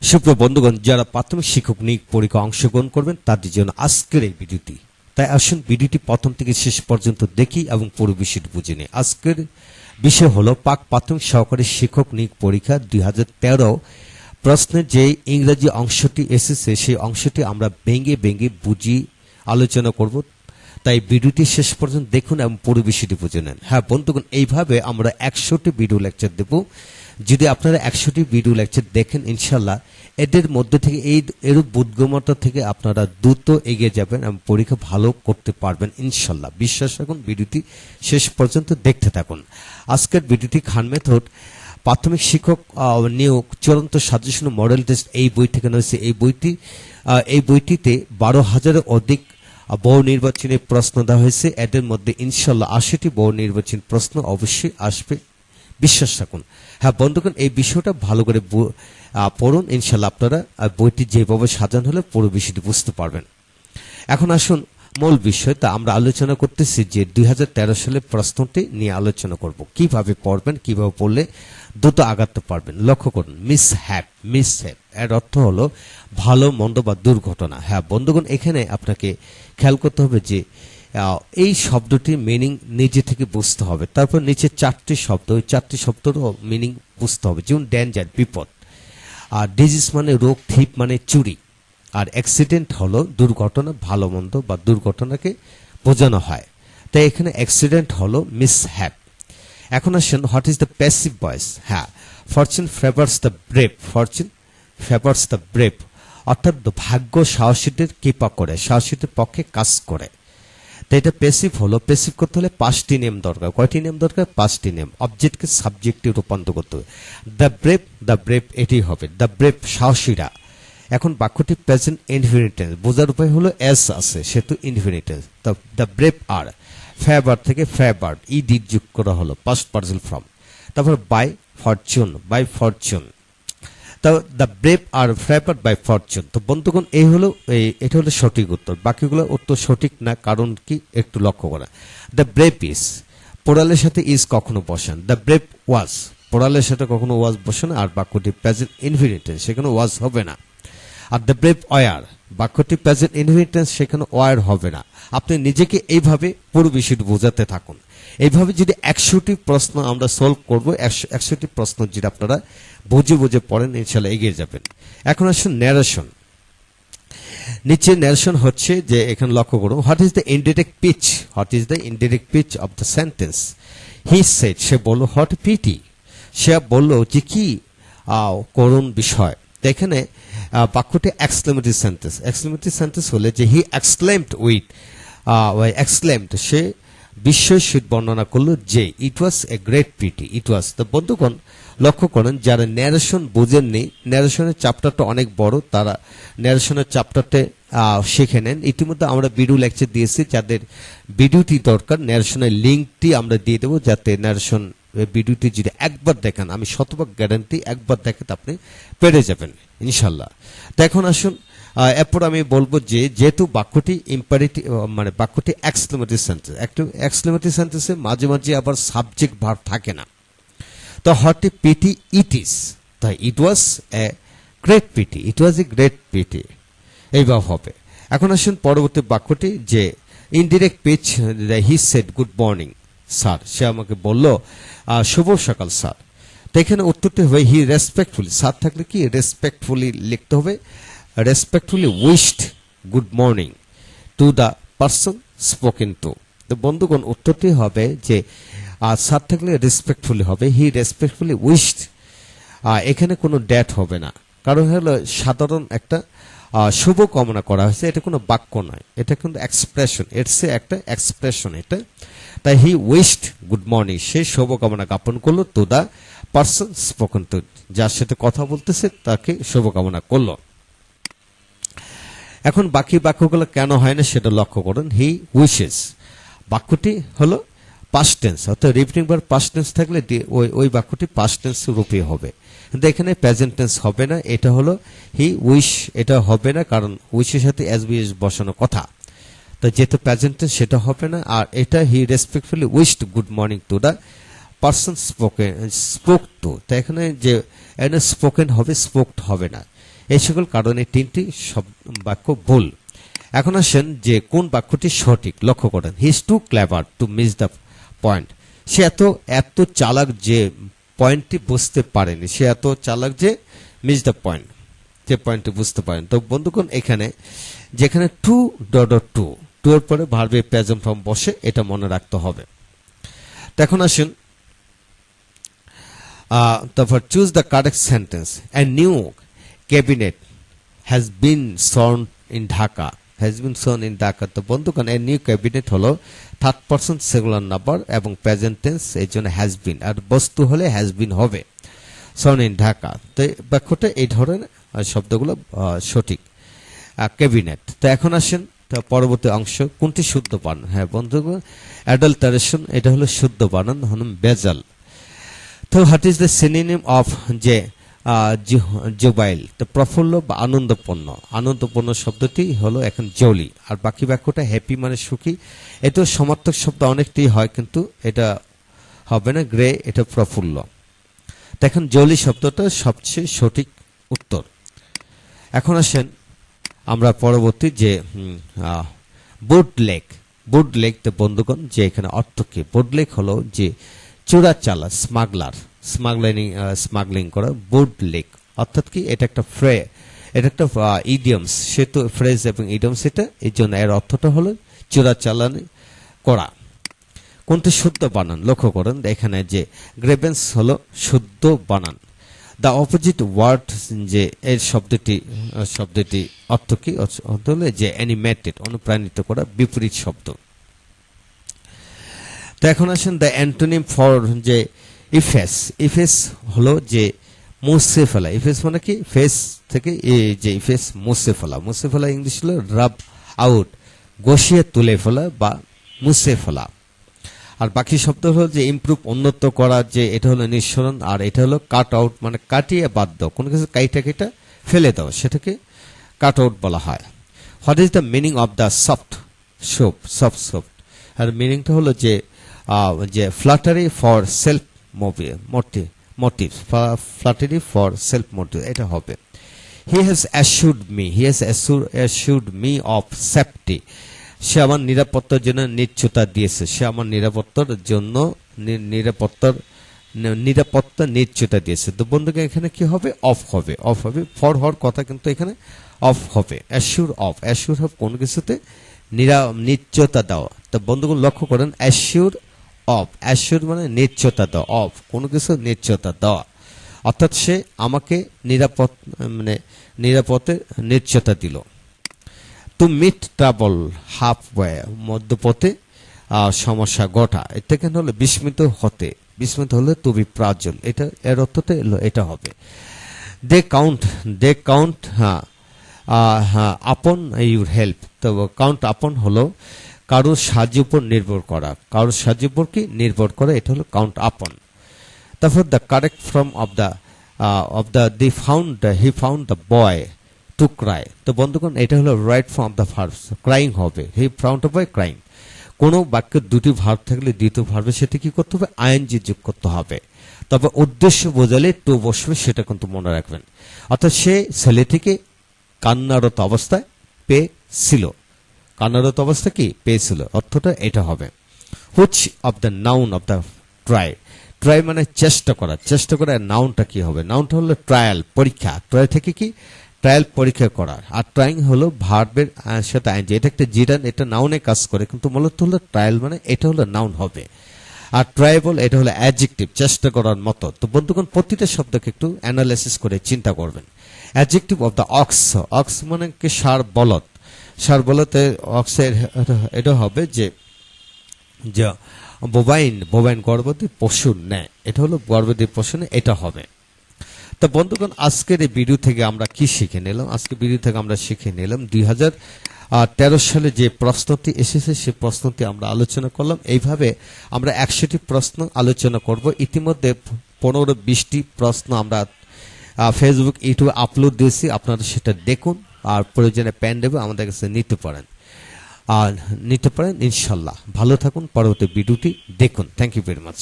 সুপ্রিয় বন্ধুগণ, যারা প্রাথমিক শিক্ষক নিয়োগ পরীক্ষা অংশগ্রহণ করবেন তাদের জন্য আজকের এই ভিডিওটি। তাই আসুন ভিডিওটি প্রথম থেকে শেষ পর্যন্ত দেখি এবং পুরো বিষয়টি বুঝে নিই। আজকের বিষয় হলো প্রাথমিক সহকারী শিক্ষক নিয়োগ পরীক্ষা 2013 প্রশ্নের যে ইংরেজি অংশটি এসেছে সেই অংশটি আমরা ভেঙে ভেঙে বুঝি আলোচনা করব। তাই ভিডিওটি শেষ পর্যন্ত দেখুন এবং পুরো বিষয়টি বুঝে নেন। হ্যাঁ বন্ধুগণ, এইভাবে আমরা 100টি ভিডিও লেকচার দেব। যদি আপনারা 100টি ভিডিও লেকচার দেখেন, ইনশাল্লাহ এদের মধ্যে থেকে এরূপ বোধগম্যতা থেকে আপনারা দ্রুত এগিয়ে যাবেন এবং পরীক্ষা ভালো করতে পারবেন ইনশাল্লাহ। বিশ্বাস রাখুন, ভিডিওটি শেষ পর্যন্ত দেখতে থাকুন। আজকের ভিডিওটি খান মেথড প্রাথমিক শিক্ষক নিয়োগ চূড়ান্ত সাজেশন মডেল টেস্ট এই বই থেকে রয়েছে। এই বইটিতে 12,000-এর অধিক বহু নির্বাচনী প্রশ্ন দেওয়া হয়েছে। এদের মধ্যে ইনশাল্লাহ 80টি বহু নির্বাচনী প্রশ্ন অবশ্যই আসবে, বিশ্বাস রাখুন। হ্যাঁ বন্ধুগণ, এই বিষয়টা ভালো করে পড়ুন, ইনশাল্লাহ আপনারা বইটি যেভাবে সাজানো হলে পুরো বিষয়টি বুঝতে পারবেন। এখন আসুন মূল বিষয়, তা আমরা আলোচনা করতেছি যে 2013 সালের প্রশ্নটি নিয়ে আলোচনা করব। কিভাবে পড়বেন, কিভাবে পড়লে দ্রুত আগাতে পারবেন। লক্ষ্য করুন, মিসহ্যাপ এর অর্থ হলো ভালো মন্দ বা দুর্ঘটনা। হ্যাঁ বন্ধুগণ, এখানে আপনাকে খেয়াল করতে হবে যে এই শব্দটির মিনিং নিজে থেকে বুঝতে হবে। তারপর নিচে 4টি শব্দ, ওই 4টি শব্দেরও মিনিং বুঝতে হবে। যেমন ডেঞ্জার বিপদ, আর ডিজিজ মানে রোগ, থিপ মানে চুরি, আর অ্যাক্সিডেন্ট হলো দুর্ঘটনা, ভালো মন্দ বা দুর্ঘটনাকে বোঝানো হয়। তাই এখানে অ্যাক্সিডেন্ট হলো মিসহ্যাপ। এখন আসেন, what is the passive voice. হ্যাঁ, fortune favours the brave, fortune favours the brave অর্থাৎ ভাগ্য সাহসীদের কৃপা করে, সাহসীদের পক্ষে কাজ করে। তো এটা প্যাসিভ হলো। প্যাসিভ করতে হলে 5টি নিয়ম দরকার। কয়টি নিয়ম দরকার? 5টি নিয়ম। অবজেক্টকে সাবজেক্টে রূপান্তর করতে হবে। দ্য ব্রেভ এটি হবে, দ্য ব্রেভ সাহসীরা। এখন বাক্যটি প্রেজেন্ট ইনফিনিটেন্স, বোঝার উপায় হলো এস আছে সেহেতু ইনফিনিটেন্স। দ্য ব্রেভ আর ফেভার থেকে ফেভার ইডিড যোগ করা হলো, পাস্ট পার্সিয়াল ফর্ম। তারপর বাই ফরচুন। তো the brave are favour by fortune. তো বন্ধুগণ, এটা হলো সঠিক উত্তর। বাকিগুলো উত্তর সঠিক না, কারণ কি একটু লক্ষ্য করা। দ্য ব্রেভ ইজ, পোড়ালের সাথে ইজ কখনো বসেন। দ্য ব্রেভ ওয়াজ, পোড়ালের সাথে কখনো ওয়াজ বসে না। আর বাক্যটি প্রেজেন্ট ইনফিনিটেন্স, সেখানে ওয়াজ হবে না। আর দ্য ব্রেভ ওয়ার, বাক্যটি প্রেজেন্ট ইনফিনিটেন্স, সেখানে ওয়ার হবে না। আপনি নিজেকে এইভাবে পুরো বিষয়টি বোঝাতে থাকুন। এইভাবে যদি 100টি প্রশ্ন আমরা সলভ করব, 100টি প্রশ্ন যদি আপনারা বুঝে বুঝে পড়েন, ইনশাল্লাহ এগিয়ে যাবেন। এখন আসুন ন্যারেশন। নিচে ন্যারেশন হচ্ছে যে, এখানে লক্ষ্য করুন, what is the indirect speech of the sentence. He said, সে বলল, হোয়াট পিটি, সে বলল যে কি করুণ বিষয়। তো এখানে বাক্যটি এক্সক্লেমেটরি সেন্টেন্স হলে যে হি এক্সক্লেমড, সে বিস্ময়ের সহিত বর্ণনা করলো যে ইট was a great pity, it ওয়াজ। তো বন্ধুগণ লক্ষ্য করেন, যারা ন্যারেশন বোঝেননি, ন্যারেশনের চ্যাপ্টারটা অনেক বড়, তারা ন্যারেশনের চ্যাপ্টারটা শিখে নেন। ইতিমধ্যে আমরা ভিডিও লেকচার দিয়েছি, যাদের ভিডিওটি দরকার ন্যারেশনের লিঙ্কটি আমরা দিয়ে দেবো, যাতে ন্যারেশন ভিডিওটি যদি একবার দেখেন, আমি শতভাগ গ্যারান্টি, একবার দেখেন আপনি পেরে যাবেন ইনশাল্লাহ। তো এখন আসুন, এরপর আমি বলবো যে যেহেতু বাক্যটি ইম্পারেটিভ, মানে বাক্যটি এক্সক্লেমেটরি সেন্টেন্স, একটু এক্সক্লেমেটরি সেন্টেন্সে মাঝে মাঝে আবার সাবজেক্ট ভার্ব থাকে না। তো what a pity it is, তাই it was a great pity, it was a great pity, এইভাবে হবে। এখন আসুন পরবর্তী বাক্যটি, যে indirect speech, he said good morning sir, সে আমাকে বলল শুভ সকাল স্যার। তো এখানে উত্তরটি হবে হি রেসপেক্টফুলি, স্যার থাকলে কি রেসপেক্টফুলি লিখতে হবে, respectfully wished good morning to the person spoken to. তো বন্ধুগণ উত্তরটি হবে যে স্যার থাকলে রেসপেক্টফুলি হবে, হি রেসপেক্টফুলি উইশড। এখানে কোনো ড্যাট হবে না, কারণ হলো সাধারণ একটা শুভ কামনা করা হয়েছে, এটা কোনো বাক্য নয়, এটা কিন্তু এক্সপ্রেশন, এটসে একটা এক্সপ্রেশন এটা। তাই হি উইশড গুড মর্নিং, সে শুভকামনা জ্ঞাপন করলো to the person spoken to, যার সাথে কথা বলতেছে তাকে শুভকামনা করলো। এখন বাকি বাক্যগুলো কেন হয় না সেটা লক্ষ্য করুন। হি উইশেস, বাক্যটি হলো পাস্ট টেন্স, অর্থাৎ রিপিটিং ভার্ব পাস্ট টেন্স থাকলে ওই বাক্যটি পাস্ট টেন্স রূপে হবে, কিন্তু এখানে প্রেজেন্ট টেন্স হবে না। এটা হলো হি উইশ, এটা হবে না, কারণ উইশের সাথে এসবিএস বসানো কথা, তো যেহেতু প্রেজেন্ট টেন্স সেটা হবে না। আর এটা he respectfully wished good morning to the person spoke to, তো এখানে যে স্পোকেন হবে, স্পোকড হবে না। এই সকল কারণে তিনটি বাক্য ভুল। এখন আসেন যে কোন বাক্যটি সঠিক, লক্ষ্য করেন। He is too clever to miss the point. সে এত চালাক যে পয়েন্টটি বুঝতে পারেনি, সে এত চালাক যে মিস দ্য পয়েন্ট, যে পয়েন্টটি বুঝতে পারেন। তো বন্ধুগণ এখানে যেখানে টু ডট টু, টু এর পরে ভার্বের প্রেজেন্ট ফর্ম বসে, এটা মনে রাখতে হবে। তো এখন আসুন তারপর choose the correct sentence. A new cabinet has been সর্ন ইন ঢাকা, হ্যাজ বিন সর্ন ইন ঢাকা। তো বন্ধুগণ এই নিউ ক্যাবিনেট হলো থার্ড পারসন সিঙ্গুলার নাম্বার এবং প্রেজেন্ট টেন্স, এই জন্য হ্যাজ বিন, আর বস্তু হলে হ্যাজ বিন হবে, সর্ন ইন ঢাকা। তো বাক্যটা এই ধরনের শব্দগুলো সঠিক। ক্যাবিনেট। তো এখন আসেন পরবর্তী অংশ, কোনটি শুদ্ধ বানান। হ্যাঁ বন্ধুগণ, অ্যাডাল্টারেশন এটা হলো শুদ্ধ বানান, হল বেজাল। তো what is the synonym of যে জুবাইল, তো প্রফুল্ল বা আনন্দপূর্ণ। আনন্দপূর্ণ শব্দটি হলো এখন জলি, আর বাকি বাক্যটা হ্যাপি মানে সুখী। এটাও সমার্থক শব্দ অনেকটি হয়, কিন্তু এটা হবে না, গ্রে, এটা প্রফুল্ল। তো এখন জলি শব্দটা সবচেয়ে সঠিক উত্তর। এখন আসেন আমরা পরবর্তী যে বুটলেগ। বুটলেগ তো বন্ধুগণ যে এখানে অর্থ কি, বুটলেগ হলো যে চোরা চালা, স্মাগলার, স্মাগলিং করা, বুটলেগ অর্থাৎ কি, এটা একটা এটা একটা ইডিয়মস, সে তো ফ্রেজ এবং ইডিয়মস এটা, এই জন্য এর অর্থটা হলো চোরা চালানি করা। কোনটি শুদ্ধ বানান, লক্ষ্য করেন এখানে যে গ্রেভেন্স হলো শুদ্ধ বানান। দ্য অপোজিট ওয়ার্ড যে এর শব্দটি অর্থ কি, অর্থ হলো যে অ্যানিমেটেড, অনুপ্রাণিত করা, বিপরীত শব্দ। তো এখন আসেন দ্য অ্যান্টোনিম ফর যে ইফেস। ইফেস হলো যে মুছে ফেলা। ইফেস মানে কি, ফেস থেকে যে ইফেস মুছে ফেলা। মুছে ফেলা ইংলিশ হলো রাব আউট, গসিয়ে তুলে ফেলা বা মুছে ফেলা। আর বাকি শব্দ হলো যে ইমপ্রুভ, উন্নত করা, যে এটা হলো নিঃসরণ, আর এটা হলো কাট আউট মানে কাটিয়ে বাদ দাও, কোনো কিছু কাইটা ফেলে দাও, সেটাকে কাট আউট বলা হয়। What is the meaning of the soft soft, আর মিনিংটা হলো যে flattery for self motive, flattery for self motive, এটা হবে। He has assured me of safety, সে আমার নিরাপত্তার জন্য নিশ্চয়তা দিয়েছে, সে আমার নিরাপত্তার জন্য নিরাপত্তা নিশ্চয়তা দিয়েছে। তো বন্ধুকে এখানে কি হবে, অফ হবে, ফর হওয়ার কথা কিন্তু এখানে অফ হবে। অ্যাসুর হবে কোন কিছুতে নিশ্চয়তা দেওয়া। তো বন্ধুগণ লক্ষ্য করেন, অ্যাসুর মানে নিশ্চয়তা দেওয়া, অফ কোনো কিছু নিশ্চয়তা দেওয়া, অর্থাৎ সে আমাকে নিরাপদে নিশ্চয়তা দিল। To meet trouble half way, মধ্যপথে সমস্যা ঘটা, এটা কেন হলো বিস্মিত হলে টু বি প্রাজল, এটা এর অর্থতে এটা হবে। দে কাউন্ট আপন ইউর হেল্প। তো কাউন্ট আপন হলো কারোর সাহায্যের উপর নির্ভর করা, কারোর সাহায্যের উপর কি নির্ভর করা, এটা হলো কাউন্ট আপন। তারপর the correct form of the he found the boy to cry. তো বন্ধুগণ এটা হলো right form of the verb, crying হবে, he found the boy crying. কোনো বাক্যে দুটি ভার্ব থাকলে দ্বিতীয় ভার্বে সেটা কি করতে হবে, আইএনজি যোগ করতে হবে। তবে উদ্দেশ্য বোঝালে টু বসবে, সেটা কিন্তু মনে রাখবেন। অর্থাৎ সে ছেলেটিকে কান্নারত অবস্থায় পেয়েছিল, কান্নারত অবস্থা কি পেয়েছিল, অর্থটা এটা হবে। Which of the noun of the try মানে চেষ্টা করা, নাউনটা কি হবে, নাউনটা হলো ট্রায়াল, পরীক্ষা। ট্রাই থেকে কি ট্রায়াল, পরীক্ষা করা, আর ট্রাইং হলো ভার্বের সাথে আইনজি, এটা একটা জিরান, এটা নাউনে কাজ করে, কিন্তু মূলত হলো ট্রায়াল মানে এটা হলো নাউন হবে। আর ট্রাইবল এটা হলো অ্যাডজেক্টিভ, চেষ্টা করার মতো। তো বন্ধুগণ প্রতিটা শব্দকে একটু অ্যানালাইসিস করে চিন্তা করবেন। অ্যাডজেক্টিভ অফ দ্য অক্স মানে কি ষাঁড় বলতে অক্সের এটা হবে যে বোবাইন গর্ভবতী পশুর ন্যায়, এটা হলো গর্ভবতী পশু, এটা হবে। তো বন্ধুগণ আজকের এই ভিডিও থেকে আমরা কি শিখে নিলাম, আজকে ভিডিও থেকে আমরা শিখে নিলাম 2013 সালে যে প্রশ্নটি এসেছে সেই প্রশ্নটি আমরা আলোচনা করলাম। এইভাবে আমরা 100টি প্রশ্ন আলোচনা করব। ইতিমধ্যে 15-20টি প্রশ্ন আমরা ফেসবুক, ইউটিউবে আপলোড দিয়েছি, আপনারা সেটা দেখুন, আর প্রয়োজনে পেন দেবে আমাদের কাছে নিতে পারেন ইনশাল্লাহ। ভালো থাকুন, পরবর্তী ভিডিওটি দেখুন। Thank you very much.